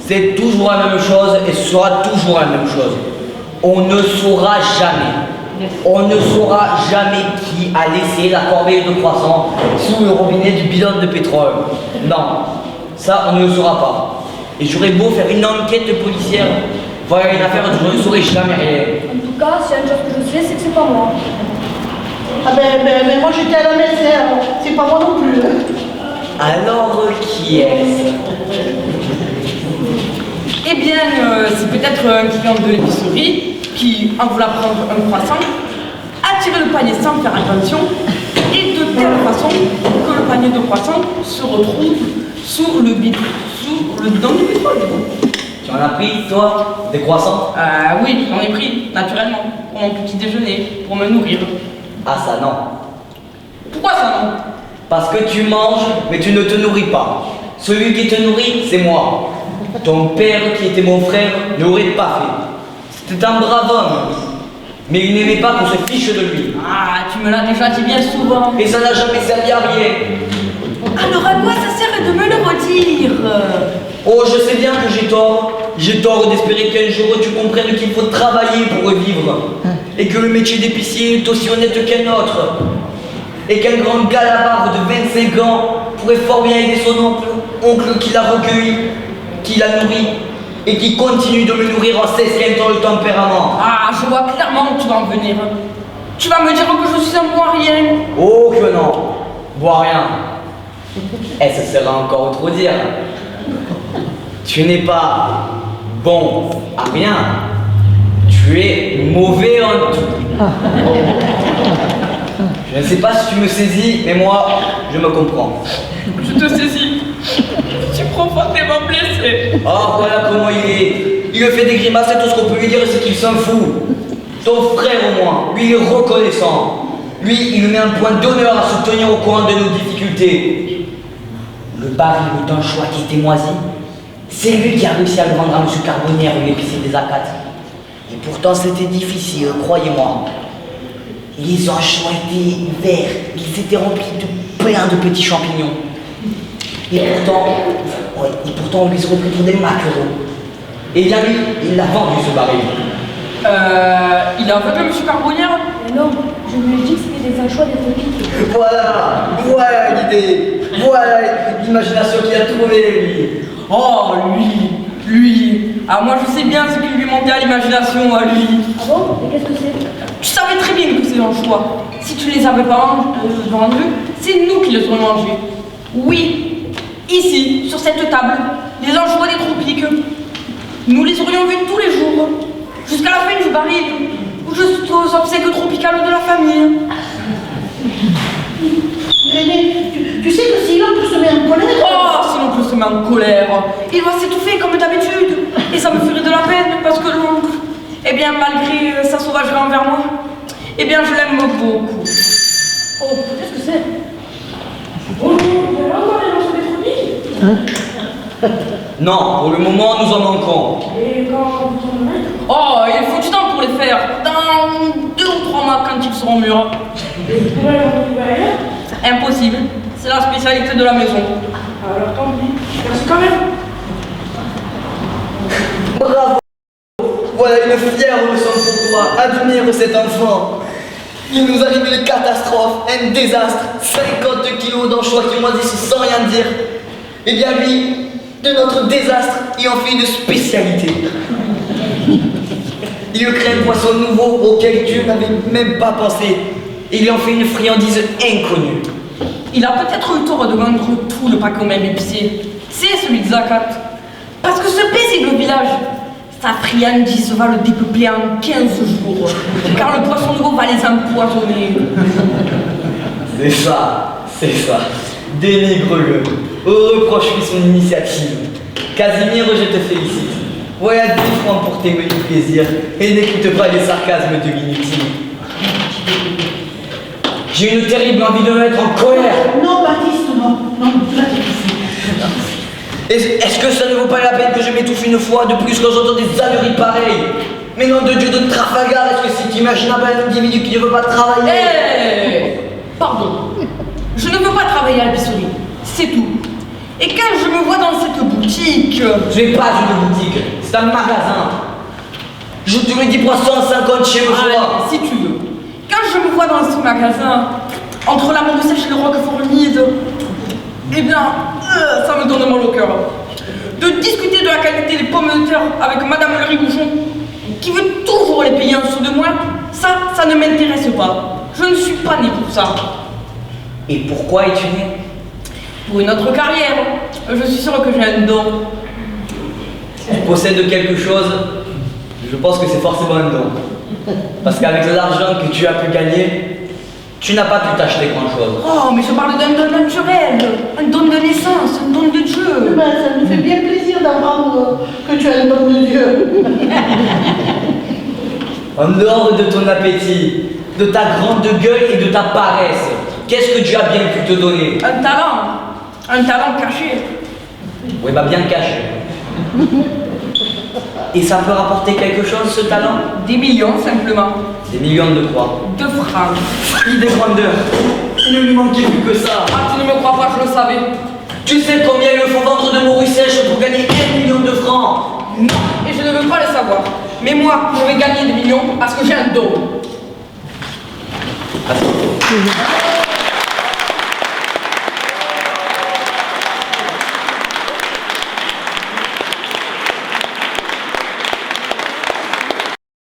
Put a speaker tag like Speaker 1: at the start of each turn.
Speaker 1: C'est toujours la même chose et ce sera toujours la même chose. On ne saura jamais. On ne saura jamais qui a laissé la corbeille de croissant sous le robinet du bidon de pétrole. Non, ça on ne le saura pas. Et j'aurais beau faire une enquête policière, voilà une affaire dont je ne saurais jamais rien.
Speaker 2: En tout cas, s'il y a une chose que je sais, c'est que c'est pas moi.
Speaker 3: Ah ben moi j'étais à la messe, hein. C'est pas moi non plus.
Speaker 1: Alors qui est-ce?
Speaker 4: Eh bien, c'est peut-être un client de l'épicerie qui, en voulant prendre un croissant, a tiré le panier sans faire attention et de telle façon que le panier de croissant se retrouve sous le bidon du pétrole.
Speaker 1: Tu en as pris, toi, des croissants?
Speaker 4: Oui, j'en ai pris, naturellement, pour mon petit déjeuner, pour me nourrir.
Speaker 1: Ah ça non.
Speaker 4: Pourquoi ça non?
Speaker 1: Parce que tu manges, mais tu ne te nourris pas. Celui qui te nourrit, c'est moi. Ton père, qui était mon frère, ne l'aurait pas fait. C'était un brave homme, mais il n'aimait pas qu'on se fiche de lui.
Speaker 4: Ah, tu me l'as déjà dit bien souvent.
Speaker 1: Et ça n'a jamais servi à rien.
Speaker 4: Alors à quoi ça sert de me le redire?
Speaker 1: Oh, je sais bien que j'ai tort. J'ai tort d'espérer qu'un jour tu comprennes qu'il faut travailler pour vivre. Et que le métier d'épicier est aussi honnête qu'un autre. Et qu'un grand galabarde de 25 ans pourrait fort bien aider son oncle qui l'a recueilli, qui l'a nourri, et qui continue de me nourrir en s'esquintant le tempérament.
Speaker 4: Ah, je vois clairement où tu vas en venir. Tu vas me dire que je suis un bon à rien.
Speaker 1: Oh que non, bois rien. Et ce sera encore trop dire. Tu n'es pas bon à rien. Tu es mauvais en tout. Je ne sais pas si tu me saisis, mais moi, je me comprends.
Speaker 4: Je te saisis. Tu es profondément blessé.
Speaker 1: Oh, voilà comment il est. Il me fait des grimaces et tout ce qu'on peut lui dire, c'est qu'il s'en fout. Ton frère, au moins, lui, il est reconnaissant. Lui, il met un point d'honneur à se tenir au courant de nos difficultés. Le baril d'un choix qui était moisi, c'est lui qui a réussi à le vendre à M. Carbonnière, l'épicier des Acates. Et pourtant, c'était difficile, croyez-moi. Les anchois étaient verts, ils étaient remplis de plein de petits champignons. Et pourtant, on les aurait pris pour des maquereaux. Et bien lui, il l'a vendu ce baril.
Speaker 4: Il a aveugle, M. Carbonnière?
Speaker 2: Non, je lui ai dit que c'était des anchois des tropiques.
Speaker 1: Voilà l'idée, voilà l'imagination qu'il a trouvée, lui.
Speaker 4: Oh, lui. Ah, moi je sais bien ce qui lui manquait à l'imagination, à lui.
Speaker 2: Ah bon? Et qu'est-ce que c'est?
Speaker 4: Tu savais très bien que c'est un choix. Si tu les avais pas vendus, c'est nous qui les aurions mangés. Oui, ici, sur cette table, les anchois des tropiques. Nous les aurions vus tous les jours, jusqu'à la fin du baril, ou jusqu'aux obsèques tropicales de la famille.
Speaker 3: René, tu sais que si l'oncle se met en colère...
Speaker 4: Oh, si l'oncle se met en colère, il va s'étouffer comme d'habitude. Et ça me ferait de la peine, parce que l'oncle, eh bien, malgré sa sauvagerie envers moi, eh bien, je l'aime beaucoup.
Speaker 2: Oh, qu'est-ce que c'est?
Speaker 4: Oh, il y a encore des anchois des tropiques.
Speaker 1: Non, pour le moment, nous en manquons.
Speaker 4: Et quand vous en mettez? Oh, il faut du temps pour les faire. Dans 2 ou 3 mois, quand ils seront mûrs. Impossible. C'est la spécialité de la maison. Alors tant pis. Merci quand même.
Speaker 1: Bravo. Voilà une fière leçon pour toi. Admire cet enfant. Il nous arrive une catastrophe, un désastre. 50 kilos d'anchois qui moisissent sans rien dire. Eh bien lui, de notre désastre, il en fait une spécialité. Il crée un poisson nouveau auquel Dieu n'avait même pas pensé. Et il en fait une friandise inconnue.
Speaker 4: Il a peut-être eu tort de vendre tout le paquet au même épicier. C'est celui de Zakat. Parce que ce paisible village, sa friandise va le dépeupler en 15 jours. Car le poisson nouveau va les empoisonner.
Speaker 1: C'est ça. Dénigre-le. Reproche-lui son initiative. Casimir, je te félicite. Voilà 10 francs pour tes menus plaisirs. Et n'écoute pas les sarcasmes de l'inutile. J'ai une terrible envie de me mettre en colère.
Speaker 3: Non, Baptiste, non, là
Speaker 1: Est-ce que ça ne vaut pas la peine que je m'étouffe une fois de plus quand j'entends des âneries pareilles? Mais nom de Dieu de Trafalgar, est-ce que c'est imaginable un individu qui ne veut pas travailler?
Speaker 4: Pardon. Je ne veux pas travailler à l'épicerie. C'est tout. Et quand je me vois dans cette boutique...
Speaker 1: Ce n'est pas une boutique, c'est un magasin. Je te le dis pour 150 chez moi.
Speaker 4: Ah, si tu veux. Quand je me vois dans ce magasin, entre la Morissette et le Roquefort Mise, eh bien, ça me donne mal au cœur. De discuter de la qualité des pommes de terre avec Madame Le Rigouchon, qui veut toujours les payer en dessous de moi, ça ne m'intéresse pas. Je ne suis pas né pour ça.
Speaker 1: Et pourquoi es-tu né?
Speaker 4: Pour une autre carrière, je suis sûre que j'ai un don.
Speaker 1: Si tu possèdes quelque chose, je pense que c'est forcément un don. Parce qu'avec l'argent que tu as pu gagner, tu n'as pas pu t'acheter grand-chose.
Speaker 4: Oh, mais je parle d'un don naturel, un don de naissance, un don de Dieu.
Speaker 3: Ben, ça me fait bien plaisir d'apprendre que tu as le don de Dieu.
Speaker 1: En dehors de ton appétit, de ta grande gueule et de ta paresse, qu'est-ce que Dieu a bien pu te donner?
Speaker 4: Un talent caché.
Speaker 1: Oui, bah bien caché. Et ça peut rapporter quelque chose, ce talent?
Speaker 4: Des millions, simplement.
Speaker 1: Des millions de quoi?
Speaker 4: De francs.
Speaker 1: Il des grandeurs. Il ne lui manquait plus que ça.
Speaker 4: Ah, tu ne me crois pas, je le savais.
Speaker 1: Tu sais combien il faut vendre de morue sèche pour gagner 1 million de francs?
Speaker 4: Non, et je ne veux pas le savoir. Mais moi, je vais gagner des millions parce que j'ai un don.
Speaker 1: Attends.